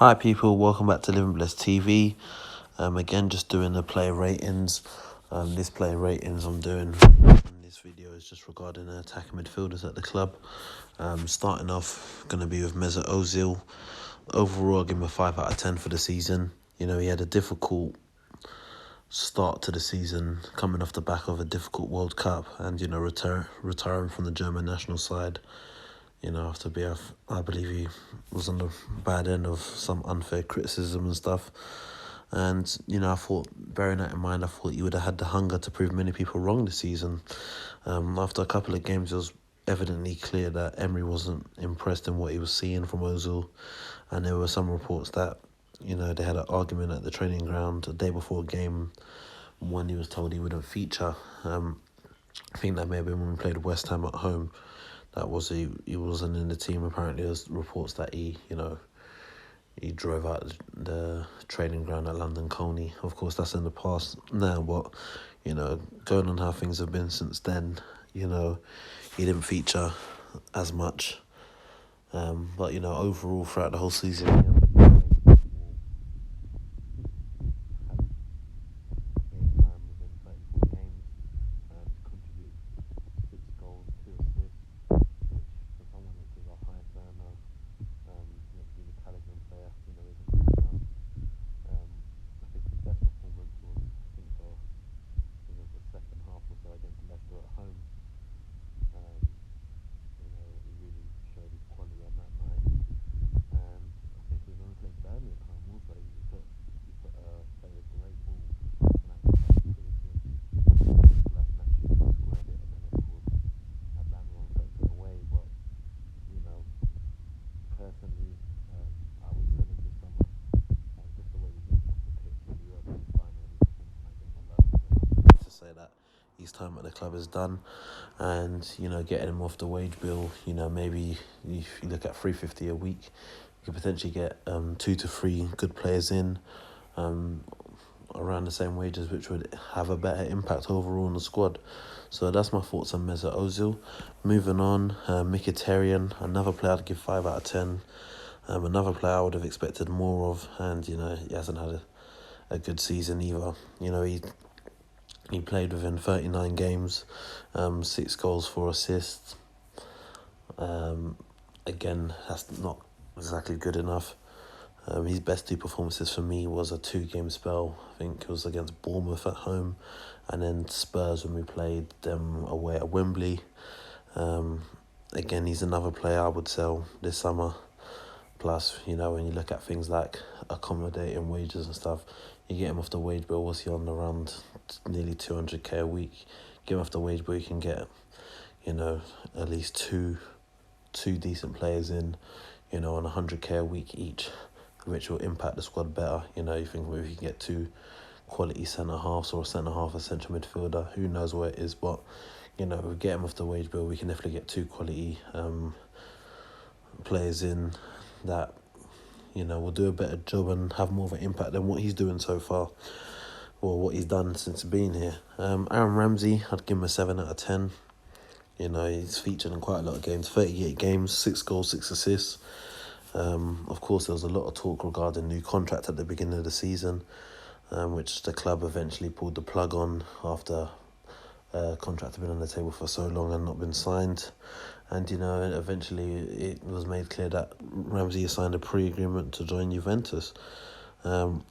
Hi people, welcome back to Living Blessed TV. Again, just doing the player ratings. This player ratings I'm doing in this video is just regarding the attacking midfielders at the club. Starting off, going to be with Mesut Özil. Overall, I'll give him a 5 out of 10 for the season. You know, he had a difficult start to the season, coming off the back of a difficult World Cup and, you know, retiring from the German national side. You know, after I believe he was on the bad end of some unfair criticism and stuff. And, you know, I thought, bearing that in mind, I thought he would have had the hunger to prove many people wrong this season. After a couple of games, it was evidently clear that Emery wasn't impressed in what he was seeing from Özil. And there were some reports that, you know, they had an argument at the training ground the day before a game when he was told he wouldn't feature. I think that may have been when we played West Ham at home. That was he wasn't in the team. Apparently, there's reports that he drove out the training ground at London Colney. Of course, that's in the past now, but, you know, going on how things have been since then, you know, he didn't feature as much. But, you know, overall, throughout the whole season, that his time at the club is done, and, you know, getting him off the wage bill, you know, maybe if you look at $350 a week, you could potentially get 2 to 3 good players in around the same wages, which would have a better impact overall on the squad. So that's my thoughts on Mesut Özil. Moving on, Mkhitaryan, another player I'd give 5 out of 10. Another player I would have expected more of, and, you know, he hasn't had a good season either. You know, he played within 39 games, 6 goals, 4 assists. Again, that's not exactly good enough. His best 2 performances for me was a 2-game spell. I think it was against Bournemouth at home, and then Spurs when we played them away at Wembley. Again, he's another player I would sell this summer. Plus, you know, when you look at things like accommodating wages and stuff, you get him off the wage bill, what's he on, around nearly 200k a week. Get him off the wage bill, you can get, you know, at least two decent players in, you know, on 100k a week each, which will impact the squad better. You know, you think maybe you can get 2 quality centre-halves or a centre-half, a central midfielder, who knows what it is, but, you know, we get him off the wage bill, we can definitely get 2 quality players in that, you know, will do a better job and have more of an impact than what he's doing so far, or what he's done since being here. Aaron Ramsey, I'd give him a 7 out of 10. You know, he's featured in quite a lot of games, 38 games, 6 goals, 6 assists. Of course, there was a lot of talk regarding new contract at the beginning of the season, which the club eventually pulled the plug on after a contract had been on the table for so long and not been signed. And, you know, eventually it was made clear that Ramsey signed a pre-agreement to join Juventus. You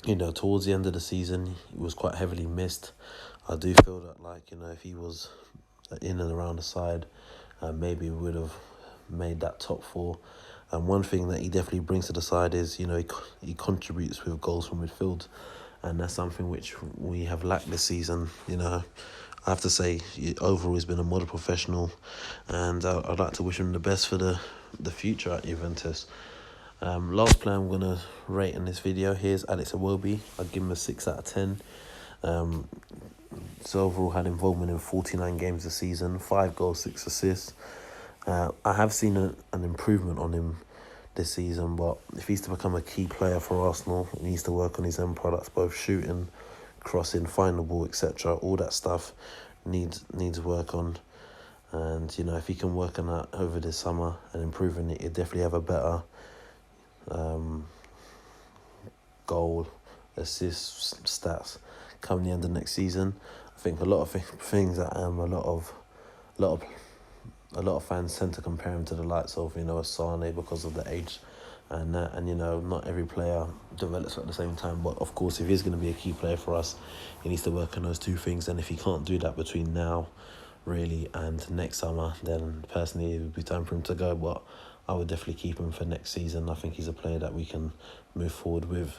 know, towards the end of the season, he was quite heavily missed. I do feel that, like, you know, if he was in and around the side, maybe we would have made that top 4. And one thing that he definitely brings to the side is, you know, he contributes with goals from midfield. And that's something which we have lacked this season. You know, I have to say, overall, he's been a model professional, and I'd like to wish him the best for the future at Juventus. Last player I'm going to rate in this video, here's Alex Iwobi. I'd give him a 6 out of 10. So overall, had involvement in 49 games this season, 5 goals, 6 assists. I have seen an improvement on him this season, but if he's to become a key player for Arsenal, he needs to work on his own products, both shooting, crossing, find the ball, etc. All that stuff needs work on. And, you know, if he can work on that over this summer and improving it, he'll definitely have a better goal, assists, stats come the end of next season. I think a lot of things that a lot of fans tend to compare him to the likes of, you know, a Sane because of the age and that, and, you know, not every player develops at the same time. But of course, if he's going to be a key player for us, he needs to work on those two things. And if he can't do that between now, really, and next summer, then personally it would be time for him to go. But I would definitely keep him for next season. I think he's a player that we can move forward with.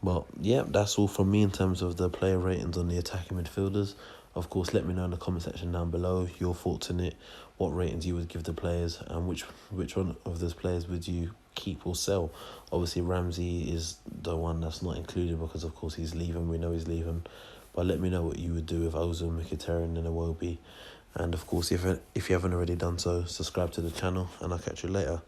But yeah, that's all from me in terms of the player ratings on the attacking midfielders. Of course, let me know in the comment section down below your thoughts on it, what ratings you would give the players, and which one of those players would you keep or sell. Obviously, Ramsey is the one that's not included because, of course, he's leaving. We know he's leaving. But let me know what you would do with Özil, Mkhitaryan and Iwobi. And, of course, if you haven't already done so, subscribe to the channel, and I'll catch you later.